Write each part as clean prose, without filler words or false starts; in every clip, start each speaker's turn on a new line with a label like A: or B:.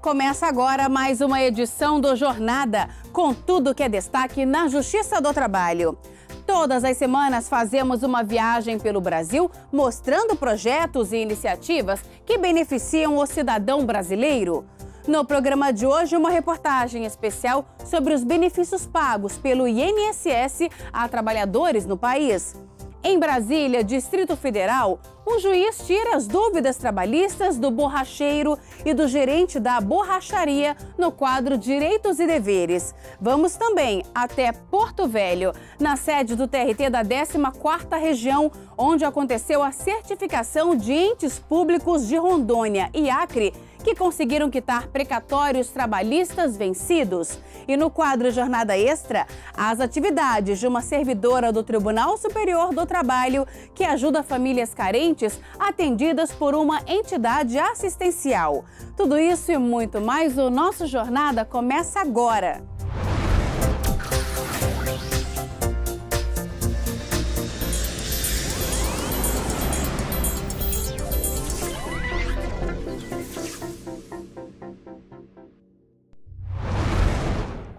A: Começa agora mais uma edição do Jornada, com tudo que é destaque na Justiça do Trabalho. Todas as semanas fazemos uma viagem pelo Brasil, mostrando projetos e iniciativas que beneficiam o cidadão brasileiro. No programa de hoje, uma reportagem especial sobre os benefícios pagos pelo INSS a trabalhadores no país. Em Brasília, Distrito Federal, um juiz tira as dúvidas trabalhistas do borracheiro e do gerente da borracharia no quadro Direitos e Deveres. Vamos também até Porto Velho, na sede do TRT da 14ª Região, onde aconteceu a certificação de entes públicos de Rondônia e Acre, que conseguiram quitar precatórios trabalhistas vencidos. E no quadro Jornada Extra, as atividades de uma servidora do Tribunal Superior do Trabalho que ajuda famílias carentes atendidas por uma entidade assistencial. Tudo isso e muito mais, o nosso Jornada começa agora.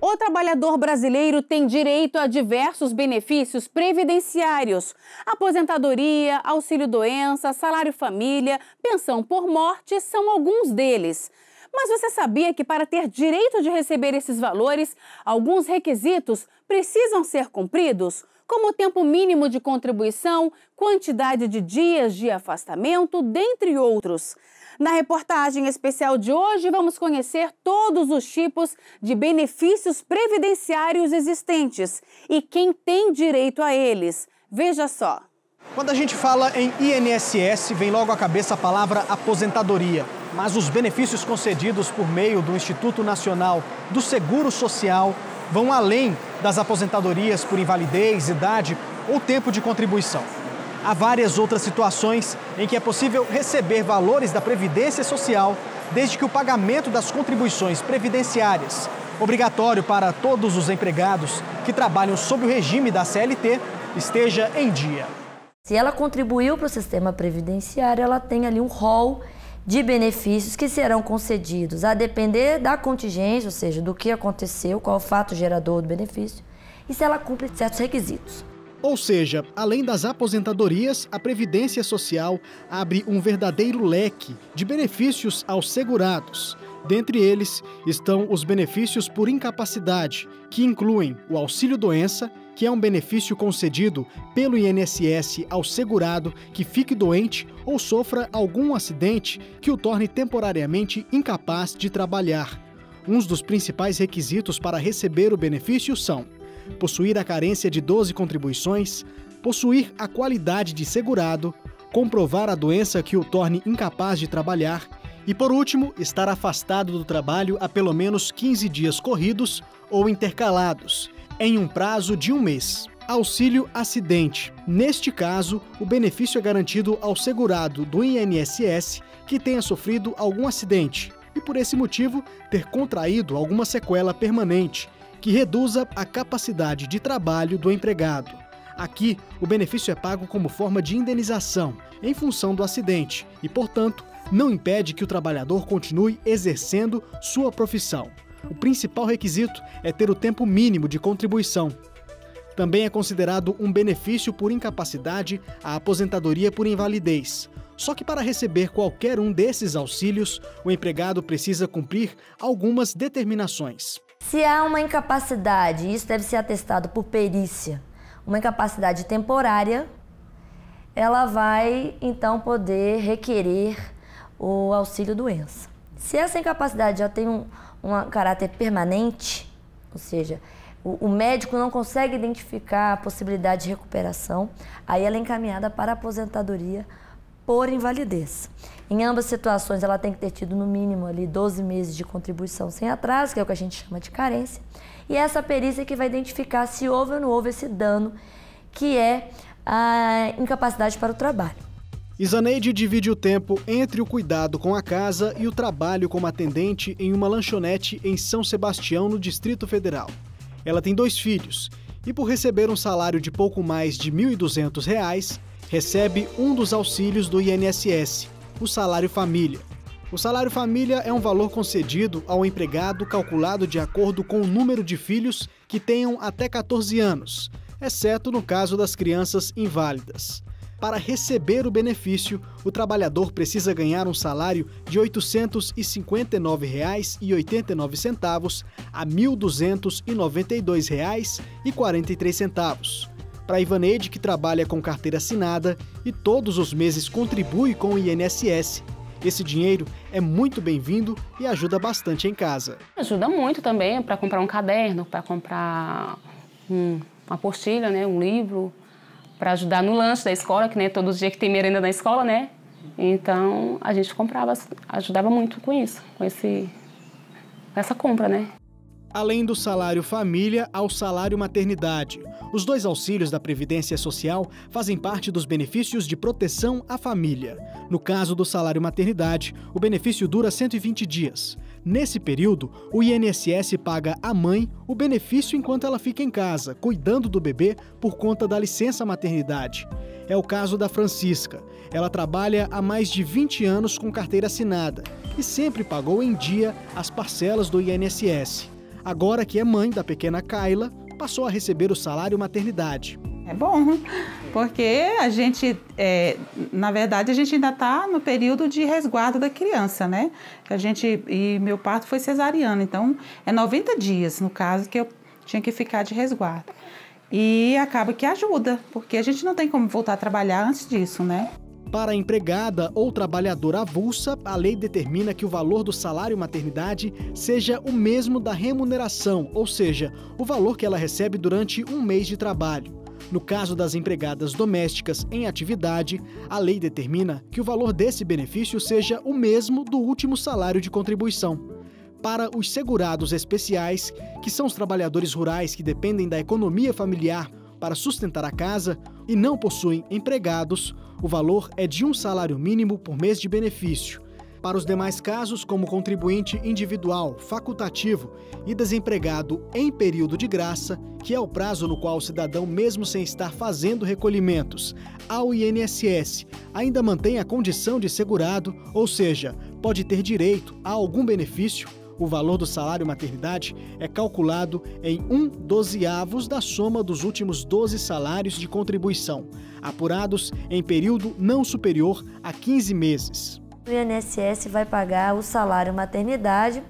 A: O trabalhador brasileiro tem direito a diversos benefícios previdenciários. Aposentadoria, auxílio-doença, salário-família, pensão por morte são alguns deles. Mas você sabia que para ter direito de receber esses valores, alguns requisitos precisam ser cumpridos? Como o tempo mínimo de contribuição, quantidade de dias de afastamento, dentre outros. Na reportagem especial de hoje, vamos conhecer todos os tipos de benefícios previdenciários existentes e quem tem direito a eles. Veja só.
B: Quando a gente fala em INSS, vem logo à cabeça a palavra aposentadoria. Mas os benefícios concedidos por meio do Instituto Nacional do Seguro Social vão além das aposentadorias por invalidez, idade ou tempo de contribuição. Há várias outras situações em que é possível receber valores da Previdência Social, desde que o pagamento das contribuições previdenciárias, obrigatório para todos os empregados que trabalham sob o regime da CLT, esteja em dia.
C: Se ela contribuiu para o sistema previdenciário, ela tem ali um rol de benefícios que serão concedidos a depender da contingência, ou seja, do que aconteceu, qual é o fato gerador do benefício, e se ela cumpre certos requisitos.
B: Ou seja, além das aposentadorias, a Previdência Social abre um verdadeiro leque de benefícios aos segurados. Dentre eles estão os benefícios por incapacidade, que incluem o auxílio-doença, que é um benefício concedido pelo INSS ao segurado que fique doente ou sofra algum acidente que o torne temporariamente incapaz de trabalhar. Um dos principais requisitos para receber o benefício são possuir a carência de 12 contribuições, possuir a qualidade de segurado, comprovar a doença que o torne incapaz de trabalhar e, por último, estar afastado do trabalho há pelo menos 15 dias corridos ou intercalados, em um prazo de 1 mês. Auxílio acidente. Neste caso, o benefício é garantido ao segurado do INSS que tenha sofrido algum acidente e, por esse motivo, ter contraído alguma sequela permanente, que reduza a capacidade de trabalho do empregado. Aqui, o benefício é pago como forma de indenização, em função do acidente, e, portanto, não impede que o trabalhador continue exercendo sua profissão. O principal requisito é ter o tempo mínimo de contribuição. Também é considerado um benefício por incapacidade a aposentadoria por invalidez. Só que para receber qualquer um desses auxílios, o empregado precisa cumprir algumas determinações.
C: Se há uma incapacidade, isso deve ser atestado por perícia, uma incapacidade temporária, ela vai então poder requerer o auxílio-doença. Se essa incapacidade já tem um caráter permanente, ou seja, o médico não consegue identificar a possibilidade de recuperação, aí ela é encaminhada para a aposentadoria por invalidez. Em ambas situações, ela tem que ter tido no mínimo ali 12 meses de contribuição sem atraso, que é o que a gente chama de carência, e essa perícia que vai identificar se houve ou não houve esse dano, que é a incapacidade para o trabalho.
B: Isaneide divide o tempo entre o cuidado com a casa e o trabalho como atendente em uma lanchonete em São Sebastião, no Distrito Federal. Ela tem 2 filhos e, por receber um salário de pouco mais de R$ 1.200, recebe um dos auxílios do INSS, o salário família. O salário família é um valor concedido ao empregado calculado de acordo com o número de filhos que tenham até 14 anos, exceto no caso das crianças inválidas. Para receber o benefício, o trabalhador precisa ganhar um salário de R$ 859,89 a R$ 1.292,43. Para Ivaneide, que trabalha com carteira assinada e todos os meses contribui com o INSS, esse dinheiro é muito bem-vindo e ajuda bastante em casa.
D: Ajuda muito também para comprar um caderno, para comprar uma apostila, né, um livro, para ajudar no lanche da escola, que todo dia que tem merenda na escola, né? Então a gente ajudava muito com isso, com essa compra, né?
B: Além do salário família, ao salário maternidade. Os dois auxílios da Previdência Social fazem parte dos benefícios de proteção à família. No caso do salário maternidade, o benefício dura 120 dias. Nesse período, o INSS paga à mãe o benefício enquanto ela fica em casa, cuidando do bebê por conta da licença maternidade. É o caso da Francisca. Ela trabalha há mais de 20 anos com carteira assinada e sempre pagou em dia as parcelas do INSS. Agora que é mãe da pequena Kayla, passou a receber o salário maternidade.
E: É bom, porque a gente, na verdade, a gente ainda está no período de resguardo da criança, né? E meu parto foi cesariano, então é 90 dias, no caso, que eu tinha que ficar de resguardo. E acaba que ajuda, porque a gente não tem como voltar a trabalhar antes disso, né?
B: Para a empregada ou trabalhadora avulsa, a lei determina que o valor do salário maternidade seja o mesmo da remuneração, ou seja, o valor que ela recebe durante um mês de trabalho. No caso das empregadas domésticas em atividade, a lei determina que o valor desse benefício seja o mesmo do último salário de contribuição. Para os segurados especiais, que são os trabalhadores rurais que dependem da economia familiar para sustentar a casa e não possuem empregados, o valor é de um salário mínimo por mês de benefício. Para os demais casos, como contribuinte individual, facultativo e desempregado em período de graça, que é o prazo no qual o cidadão, mesmo sem estar fazendo recolhimentos ao INSS, ainda mantém a condição de segurado, ou seja, pode ter direito a algum benefício, o valor do salário maternidade é calculado em 1/12 da soma dos últimos 12 salários de contribuição, apurados em período não superior a 15 meses.
C: O INSS vai pagar o salário maternidade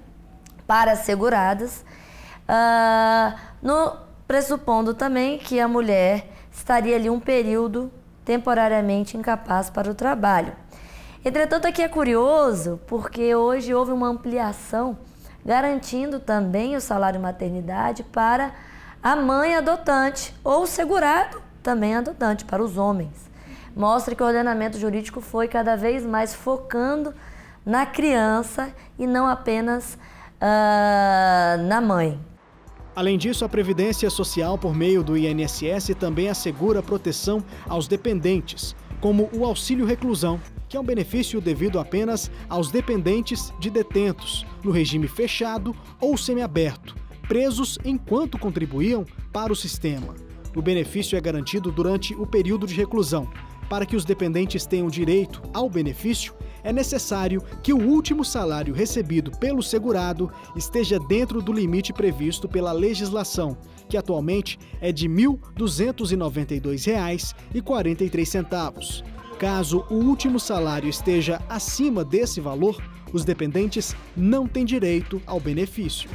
C: para as seguradas, pressupondo também que a mulher estaria ali um período temporariamente incapaz para o trabalho. Entretanto, aqui é curioso, porque hoje houve uma ampliação garantindo também o salário maternidade para a mãe adotante ou o segurado também adotante, para os homens. Mostra que o ordenamento jurídico foi cada vez mais focando na criança e não apenas na mãe.
B: Além disso, a Previdência Social, por meio do INSS, também assegura proteção aos dependentes, como o auxílio reclusão, que é um benefício devido apenas aos dependentes de detentos, no regime fechado ou semiaberto, presos enquanto contribuíam para o sistema. O benefício é garantido durante o período de reclusão. Para que os dependentes tenham direito ao benefício, é necessário que o último salário recebido pelo segurado esteja dentro do limite previsto pela legislação, que atualmente é de R$ 1.292,43. Caso o último salário esteja acima desse valor, os dependentes não têm direito ao benefício.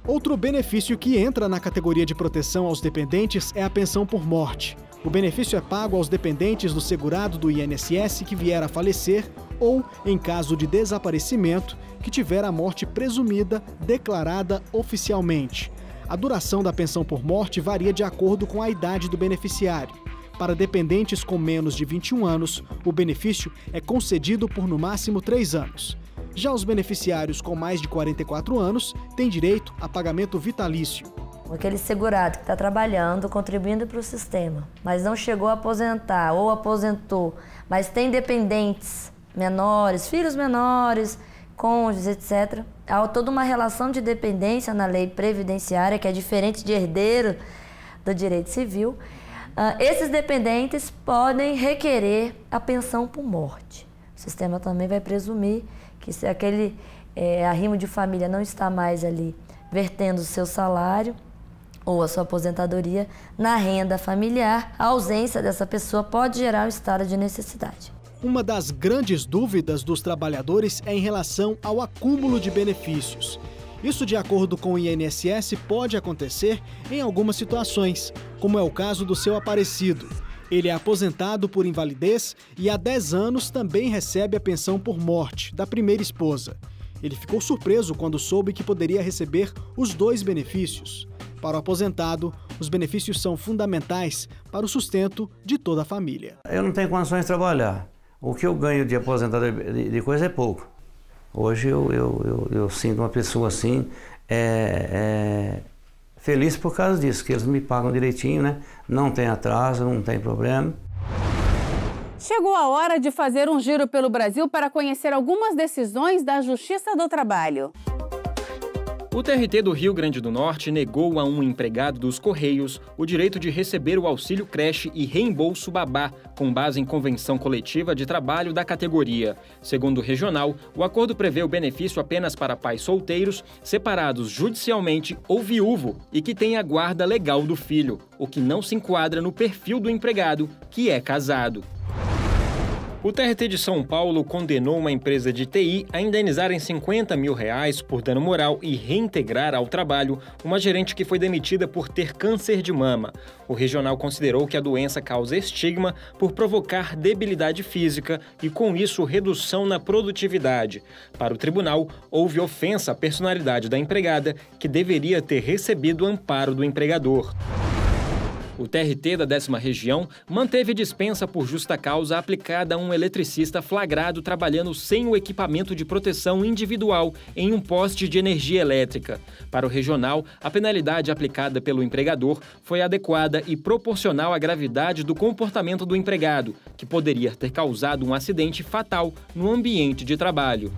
B: Outro benefício que entra na categoria de proteção aos dependentes é a pensão por morte. O benefício é pago aos dependentes do segurado do INSS que vier a falecer ou, em caso de desaparecimento, que tiver a morte presumida declarada oficialmente. A duração da pensão por morte varia de acordo com a idade do beneficiário. Para dependentes com menos de 21 anos, o benefício é concedido por no máximo 3 anos. Já os beneficiários com mais de 44 anos têm direito a pagamento vitalício.
C: Aquele segurado que está trabalhando, contribuindo para o sistema, mas não chegou a aposentar ou aposentou, mas tem dependentes menores, filhos menores, cônjuges, etc. Há toda uma relação de dependência na lei previdenciária, que é diferente de herdeiro do direito civil. Esses dependentes podem requerer a pensão por morte. O sistema também vai presumir que se aquele arrimo de família não está mais ali vertendo o seu salário ou a sua aposentadoria na renda familiar, a ausência dessa pessoa pode gerar um estado de necessidade.
B: Uma das grandes dúvidas dos trabalhadores é em relação ao acúmulo de benefícios. Isso, de acordo com o INSS, pode acontecer em algumas situações, como é o caso do seu Aparecido. Ele é aposentado por invalidez e há 10 anos também recebe a pensão por morte da primeira esposa. Ele ficou surpreso quando soube que poderia receber os 2 benefícios. Para o aposentado, os benefícios são fundamentais para o sustento de toda a família.
F: Eu não tenho condições de trabalhar. O que eu ganho de aposentado de coisa é pouco. Hoje eu sinto uma pessoa assim, feliz por causa disso, que eles me pagam direitinho, né? Não tem atraso, não tem problema.
A: Chegou a hora de fazer um giro pelo Brasil para conhecer algumas decisões da Justiça do Trabalho.
G: O TRT do Rio Grande do Norte negou a um empregado dos Correios o direito de receber o auxílio creche e reembolso babá, com base em convenção coletiva de trabalho da categoria. Segundo o regional, o acordo prevê o benefício apenas para pais solteiros, separados judicialmente ou viúvo e que têm a guarda legal do filho, o que não se enquadra no perfil do empregado, que é casado. O TRT de São Paulo condenou uma empresa de TI a indenizar em R$50 mil por dano moral e reintegrar ao trabalho uma gerente que foi demitida por ter câncer de mama. O regional considerou que a doença causa estigma por provocar debilidade física e, com isso, redução na produtividade. Para o tribunal, houve ofensa à personalidade da empregada, que deveria ter recebido amparo do empregador. O TRT da 10ª Região manteve dispensa por justa causa aplicada a um eletricista flagrado trabalhando sem o equipamento de proteção individual em um poste de energia elétrica. Para o regional, a penalidade aplicada pelo empregador foi adequada e proporcional à gravidade do comportamento do empregado, que poderia ter causado um acidente fatal no ambiente de trabalho.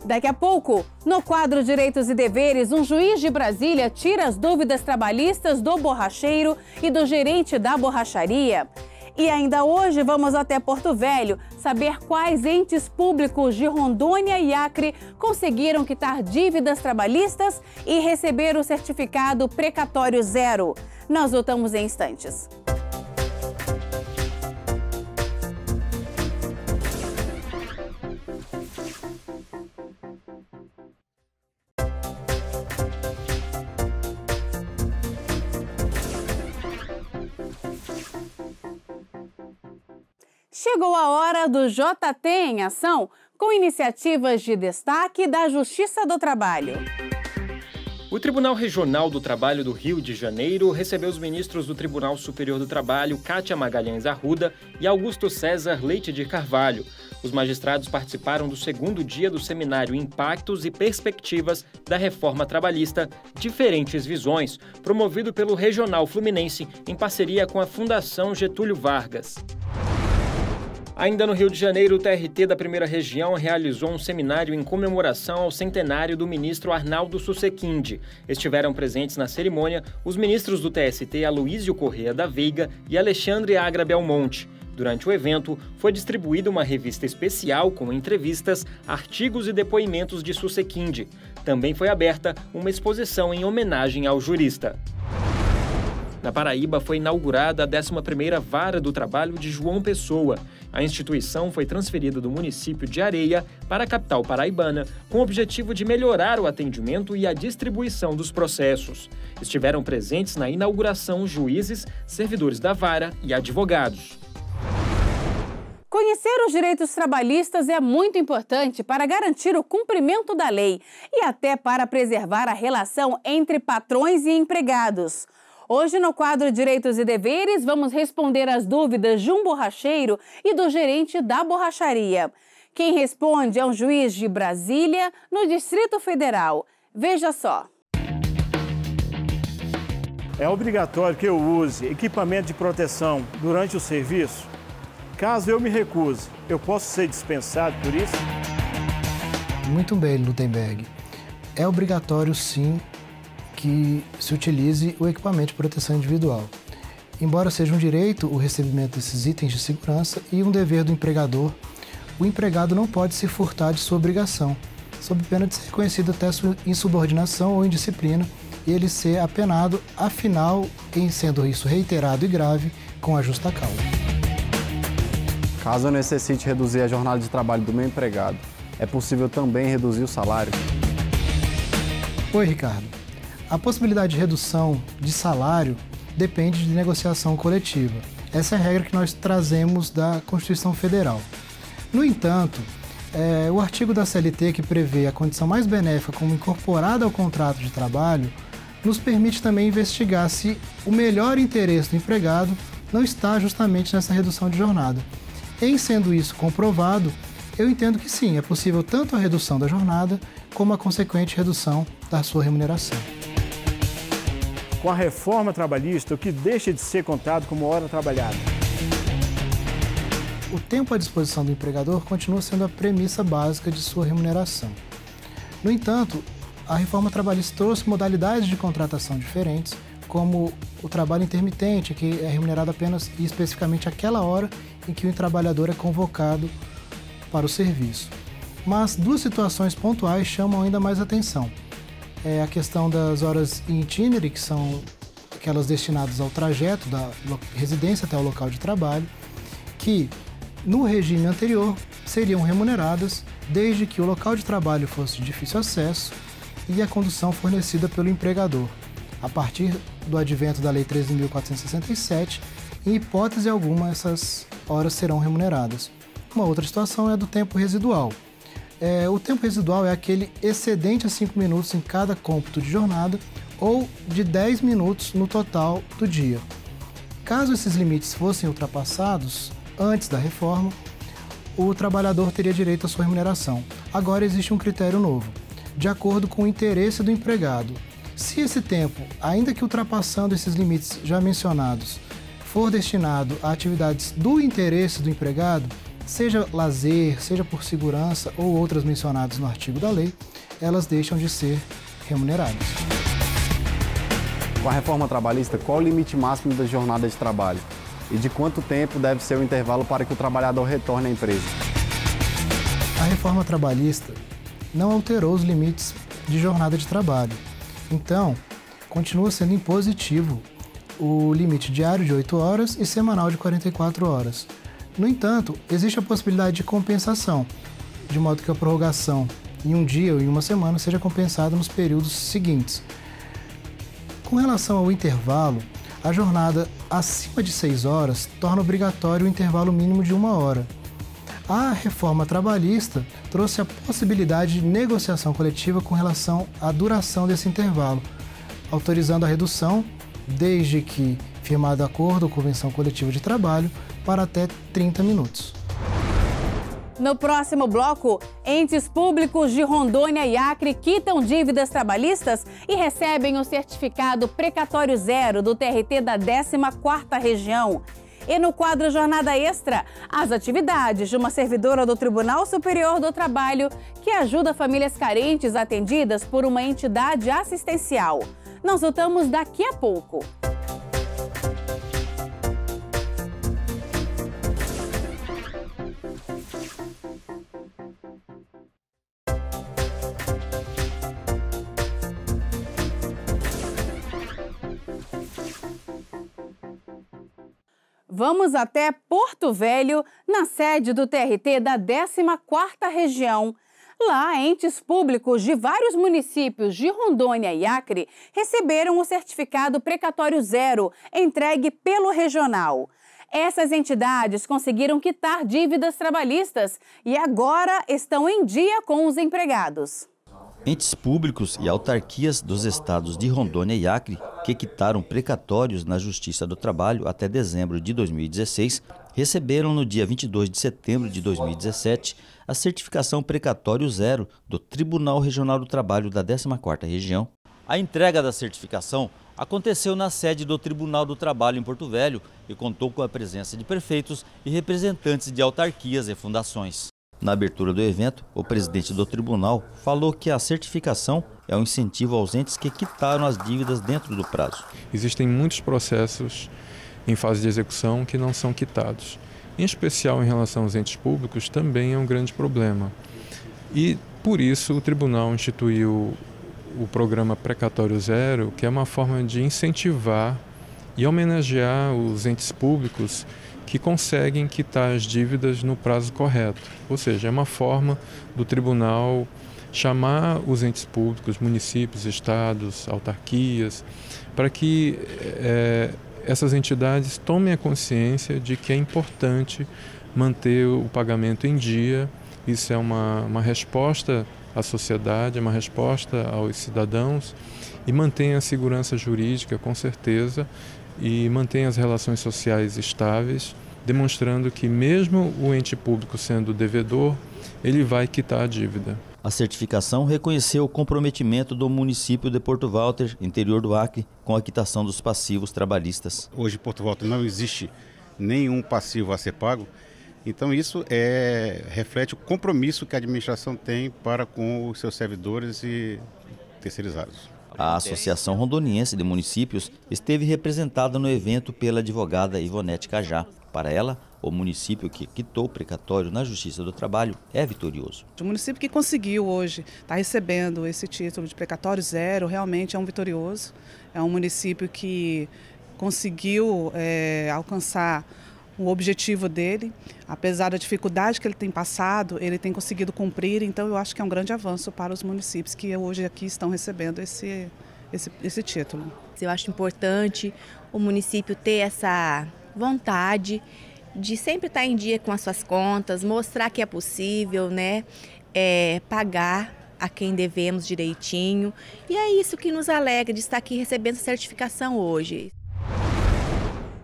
A: Daqui a pouco, no quadro Direitos e Deveres, um juiz de Brasília tira as dúvidas trabalhistas do borracheiro e do gerente da borracharia. E ainda hoje vamos até Porto Velho saber quais entes públicos de Rondônia e Acre conseguiram quitar dívidas trabalhistas e receber o certificado precatório 0. Nós voltamos em instantes. Chegou a hora do JT em Ação, com iniciativas de destaque da Justiça do Trabalho.
G: O Tribunal Regional do Trabalho do Rio de Janeiro recebeu os ministros do Tribunal Superior do Trabalho, Kátia Magalhães Arruda e Augusto César Leite de Carvalho. Os magistrados participaram do 2º dia do seminário Impactos e Perspectivas da Reforma Trabalhista, Diferentes Visões, promovido pelo Regional Fluminense em parceria com a Fundação Getúlio Vargas. Ainda no Rio de Janeiro, o TRT da 1ª Região realizou um seminário em comemoração ao centenário do ministro Arnaldo Susequinde. Estiveram presentes na cerimônia os ministros do TST Aloísio Corrêa da Veiga e Alexandre Agra Belmonte. Durante o evento, foi distribuída uma revista especial com entrevistas, artigos e depoimentos de Susequinde. Também foi aberta uma exposição em homenagem ao jurista. Na Paraíba, foi inaugurada a 11ª Vara do Trabalho de João Pessoa. A instituição foi transferida do município de Areia para a capital paraibana, com o objetivo de melhorar o atendimento e a distribuição dos processos. Estiveram presentes na inauguração juízes, servidores da vara e advogados.
A: Conhecer os direitos trabalhistas é muito importante para garantir o cumprimento da lei e até para preservar a relação entre patrões e empregados. Hoje, no quadro Direitos e Deveres, vamos responder às dúvidas de um borracheiro e do gerente da borracharia. Quem responde é um juiz de Brasília, no Distrito Federal. Veja só.
H: É obrigatório que eu use equipamento de proteção durante o serviço? Caso eu me recuse, eu posso ser dispensado por isso?
I: Muito bem, Lutemberg. É obrigatório, sim, que se utilize o equipamento de proteção individual. Embora seja um direito o recebimento desses itens de segurança e um dever do empregador o empregado não pode se furtar de sua obrigação, sob pena de ser reconhecido até sua insubordinação ou indisciplina e ele ser apenado, afinal, em sendo isso reiterado e grave, com a justa causa.
J: Caso eu necessite reduzir a jornada de trabalho do meu empregado, é possível também reduzir o salário?
I: Oi, Ricardo. A possibilidade de redução de salário depende de negociação coletiva. Essa é a regra que nós trazemos da Constituição Federal. No entanto, o artigo da CLT que prevê a condição mais benéfica como incorporada ao contrato de trabalho nos permite também investigar se o melhor interesse do empregado não está justamente nessa redução de jornada. Em sendo isso comprovado, eu entendo que sim, é possível tanto a redução da jornada como a consequente redução da sua remuneração.
H: Com a reforma trabalhista, o que deixa de ser contado como hora trabalhada?
I: O tempo à disposição do empregador continua sendo a premissa básica de sua remuneração. No entanto, a reforma trabalhista trouxe modalidades de contratação diferentes, como o trabalho intermitente, que é remunerado apenas e especificamente aquela hora em que o trabalhador é convocado para o serviço. Mas duas situações pontuais chamam ainda mais atenção. É a questão das horas in itinere, que são aquelas destinadas ao trajeto da residência até o local de trabalho, que no regime anterior seriam remuneradas desde que o local de trabalho fosse de difícil acesso e a condução fornecida pelo empregador. A partir do advento da Lei 13.467, em hipótese alguma, essas horas serão remuneradas. Uma outra situação é a do tempo residual. O tempo residual é aquele excedente a 5 minutos em cada cômputo de jornada ou de 10 minutos no total do dia. Caso esses limites fossem ultrapassados antes da reforma, o trabalhador teria direito à sua remuneração. Agora existe um critério novo, de acordo com o interesse do empregado. Se esse tempo, ainda que ultrapassando esses limites já mencionados, for destinado a atividades do interesse do empregado, seja lazer, seja por segurança ou outras mencionadas no artigo da lei, elas deixam de ser remuneradas.
J: Com a reforma trabalhista, qual o limite máximo da jornada de trabalho? E de quanto tempo deve ser o intervalo para que o trabalhador retorne à empresa?
I: A reforma trabalhista não alterou os limites de jornada de trabalho. Então, continua sendo impositivo o limite diário de 8 horas e semanal de 44 horas. No entanto, existe a possibilidade de compensação, de modo que a prorrogação em um dia ou em uma semana seja compensada nos períodos seguintes. Com relação ao intervalo, a jornada acima de 6 horas torna obrigatório o intervalo mínimo de 1 hora. A reforma trabalhista trouxe a possibilidade de negociação coletiva com relação à duração desse intervalo, autorizando a redução, desde que firmado acordo ou convenção coletiva de trabalho, para até 30 minutos.
A: No próximo bloco, entes públicos de Rondônia e Acre quitam dívidas trabalhistas e recebem o certificado precatório zero do TRT da 14ª Região. E no quadro Jornada Extra, as atividades de uma servidora do Tribunal Superior do Trabalho que ajuda famílias carentes atendidas por uma entidade assistencial. Nós voltamos daqui a pouco. Vamos até Porto Velho, na sede do TRT da 14ª Região. Lá, entes públicos de vários municípios de Rondônia e Acre receberam o certificado precatório zero, entregue pelo regional. Essas entidades conseguiram quitar dívidas trabalhistas e agora estão em dia com os empregados.
K: Entes públicos e autarquias dos estados de Rondônia e Acre, que quitaram precatórios na Justiça do Trabalho até dezembro de 2016, receberam no dia 22 de setembro de 2017 a certificação precatório zero do Tribunal Regional do Trabalho da 14ª Região. A entrega da certificação aconteceu na sede do Tribunal do Trabalho em Porto Velho e contou com a presença de prefeitos e representantes de autarquias e fundações. Na abertura do evento, o presidente do tribunal falou que a certificação é um incentivo aos entes que quitaram as dívidas dentro do prazo.
L: Existem muitos processos em fase de execução que não são quitados. em especial em relação aos entes públicos, também é um grande problema. E, por isso, o tribunal instituiu o programa Precatório Zero, que é uma forma de incentivar e homenagear os entes públicos que conseguem quitar as dívidas no prazo correto. Ou seja, é uma forma do tribunal chamar os entes públicos, municípios, estados, autarquias, para que essas entidades tomem a consciência de que é importante manter o pagamento em dia. Isso é uma resposta à sociedade, é uma resposta aos cidadãos e mantém a segurança jurídica, com certeza, e mantém as relações sociais estáveis, demonstrando que mesmo o ente público sendo devedor, ele vai quitar a dívida.
K: A certificação reconheceu o comprometimento do município de Porto Walter, interior do Acre, com a quitação dos passivos trabalhistas.
M: Hoje em Porto Walter não existe nenhum passivo a ser pago, então isso reflete o compromisso que a administração tem para com os seus servidores e terceirizados.
K: A Associação Rondoniense de Municípios esteve representada no evento pela advogada Ivonete Cajá. Para ela, o município que quitou o precatório na Justiça do Trabalho é vitorioso.
N: O município que conseguiu hoje estar recebendo esse título de precatório zero realmente é um vitorioso. É um município que conseguiu alcançar o objetivo dele. Apesar da dificuldade que ele tem passado, ele tem conseguido cumprir. Então eu acho que é um grande avanço para os municípios que hoje aqui estão recebendo esse título.
O: Eu acho importante o município ter essa vontade de sempre estar em dia com as suas contas, mostrar que é possível, né, pagar a quem devemos direitinho. E é isso que nos alegra de estar aqui recebendo a certificação hoje.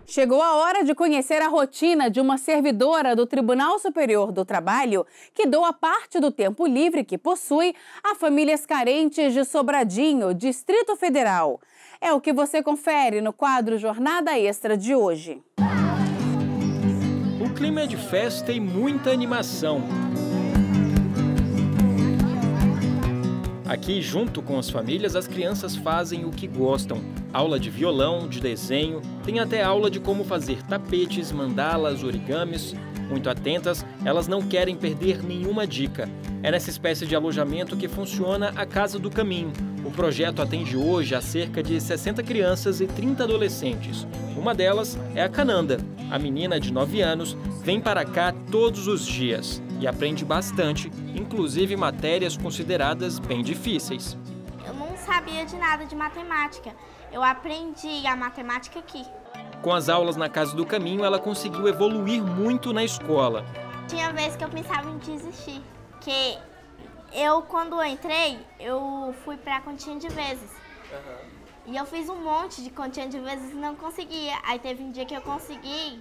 A: Chegou a hora de conhecer a rotina de uma servidora do Tribunal Superior do Trabalho que doa parte do tempo livre que possui a famílias carentes de Sobradinho, Distrito Federal. É o que você confere no quadro Jornada Extra de hoje.
G: O clima é de festa e muita animação. Aqui, junto com as famílias, as crianças fazem o que gostam. Aula de violão, de desenho, tem até aula de como fazer tapetes, mandalas, origamis. Muito atentas, elas não querem perder nenhuma dica. É nessa espécie de alojamento que funciona a Casa do Caminho. O projeto atende hoje a cerca de 60 crianças e 30 adolescentes. Uma delas é a Cananda. A menina de 9 anos vem para cá todos os dias e aprende bastante, inclusive matérias consideradas bem difíceis.
P: Eu não sabia de nada de matemática. Eu aprendi a matemática aqui.
G: Com as aulas na Casa do Caminho, ela conseguiu evoluir muito na escola.
P: Tinha vezes que eu pensava em desistir, que quando eu entrei, eu fui para a continha de vezes. E eu fiz um monte de continha de vezes e não conseguia. Aí teve um dia que eu consegui,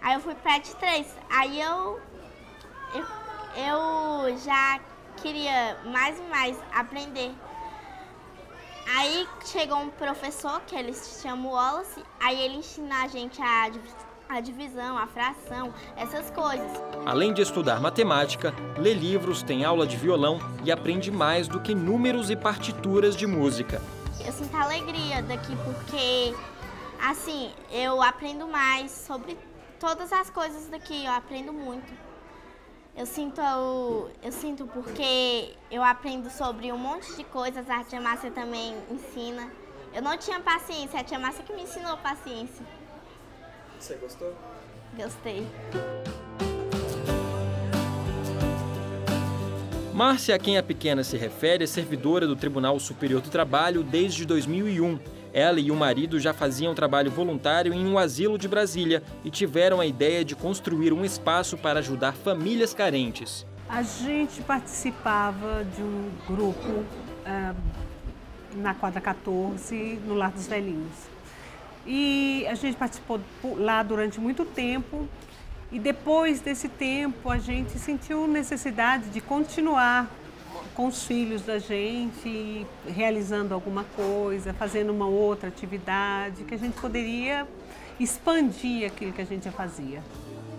P: aí eu fui para de 3. Aí eu já queria mais e mais aprender. Aí chegou um professor, que ele se chama Wallace, aí ele ensina a gente a divisão, a fração, essas coisas.
G: Além de estudar matemática, lê livros, tem aula de violão e aprende mais do que números e partituras de música.
P: Eu sinto alegria daqui porque, assim, eu aprendo mais sobre todas as coisas daqui, eu aprendo muito. Eu sinto porque eu aprendo sobre um monte de coisas, a tia Márcia também ensina. Eu não tinha paciência, a tia Márcia que me ensinou paciência.
G: Você gostou?
P: Gostei.
G: Márcia, a quem a pequena se refere, é servidora do Tribunal Superior do Trabalho desde 2001. Ela e o marido já faziam trabalho voluntário em um asilo de Brasília e tiveram a ideia de construir um espaço para ajudar famílias carentes.
Q: A gente participava de um grupo na quadra 14, no Lar dos Velhinhos. E a gente participou lá durante muito tempo e depois desse tempo a gente sentiu necessidade de continuar com os filhos da gente, realizando alguma coisa, fazendo uma outra atividade, que a gente poderia expandir aquilo que a gente já fazia.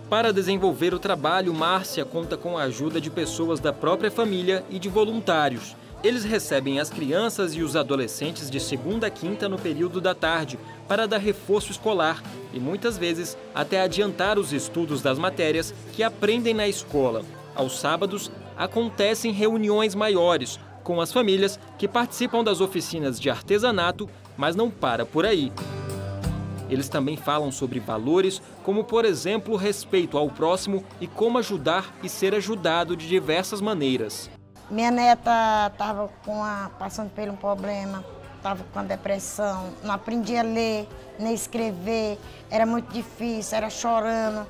G: Para desenvolver o trabalho, Márcia conta com a ajuda de pessoas da própria família e de voluntários. Eles recebem as crianças e os adolescentes de segunda a quinta no período da tarde para dar reforço escolar e muitas vezes até adiantar os estudos das matérias que aprendem na escola. Aos sábados, acontecem reuniões maiores com as famílias que participam das oficinas de artesanato, mas não para por aí. Eles também falam sobre valores, como, por exemplo, respeito ao próximo e como ajudar e ser ajudado de diversas maneiras.
R: Minha neta estava passando por um problema, estava com depressão, não aprendia a ler, nem escrever, era muito difícil, era chorando.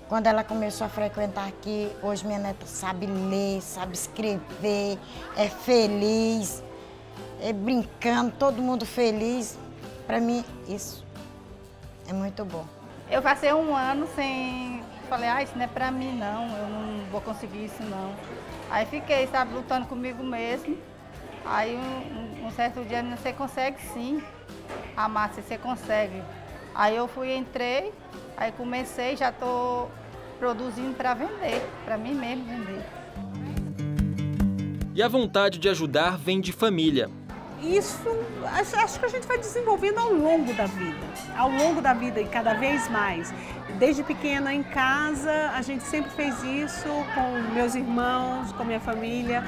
R: Quando ela começou a frequentar aqui, hoje minha neta sabe ler, sabe escrever, é feliz, é brincando, todo mundo feliz. Para mim, isso é muito bom.
S: Eu passei um ano sem... Falei, isso não é para mim não, eu não vou conseguir isso não. Aí fiquei, sabe, lutando comigo mesmo. Aí um certo dia, você consegue sim, Márcia, você consegue. Aí eu entrei, aí comecei, já estou produzindo para vender, para mim mesmo vender.
G: E a vontade de ajudar vem de família.
Q: Isso, acho que a gente vai desenvolvendo ao longo da vida e cada vez mais. Desde pequena em casa, a gente sempre fez isso com meus irmãos, com minha família.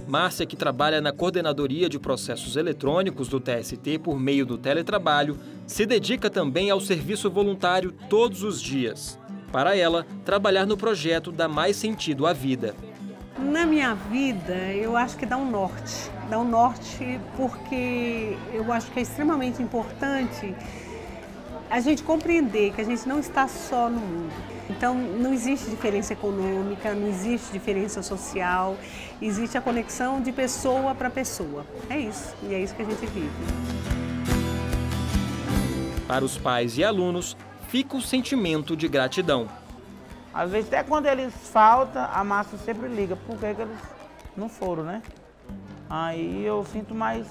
G: Márcia, que trabalha na Coordenadoria de Processos Eletrônicos do TST por meio do teletrabalho, se dedica também ao serviço voluntário todos os dias. Para ela, trabalhar no projeto dá mais sentido à vida.
Q: Na minha vida, eu acho que dá um norte. Dá um norte porque eu acho que é extremamente importante a gente compreender que a gente não está só no mundo. Então, não existe diferença econômica, não existe diferença social, existe a conexão de pessoa para pessoa. É isso, e é isso que a gente vive.
G: Para os pais e alunos, fica o sentimento de gratidão.
T: Às vezes, até quando eles faltam, a Márcia sempre liga, por que eles não foram, né? Aí eu sinto mais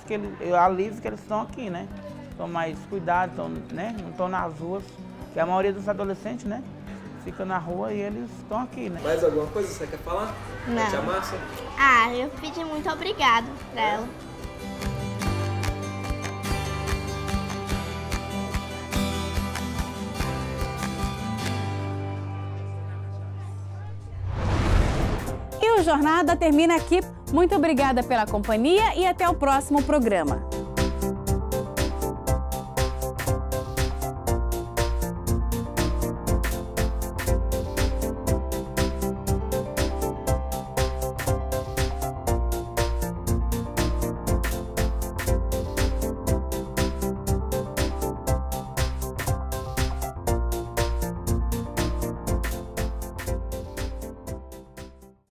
T: alívio que eles estão aqui, né? Estão mais cuidados, né? Não estão nas ruas, que a maioria dos adolescentes, né? Fica na rua e eles estão aqui, né?
G: Mais alguma coisa você quer falar?
P: Não.
G: Tia Márcia?
P: Eu pedi muito obrigado pra ela.
A: E o Jornada termina aqui. Muito obrigada pela companhia e até o próximo programa.